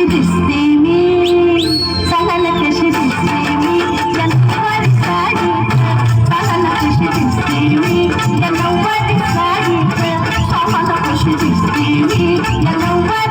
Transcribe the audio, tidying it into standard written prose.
कशी दिसते मी, सांगा ना कशी दिसते मी या नऊवारी साडीत, सांगा ना कशी दिसते मी या नऊवारी साडीत, सांगा ना कशी दिसते मी या नऊवारी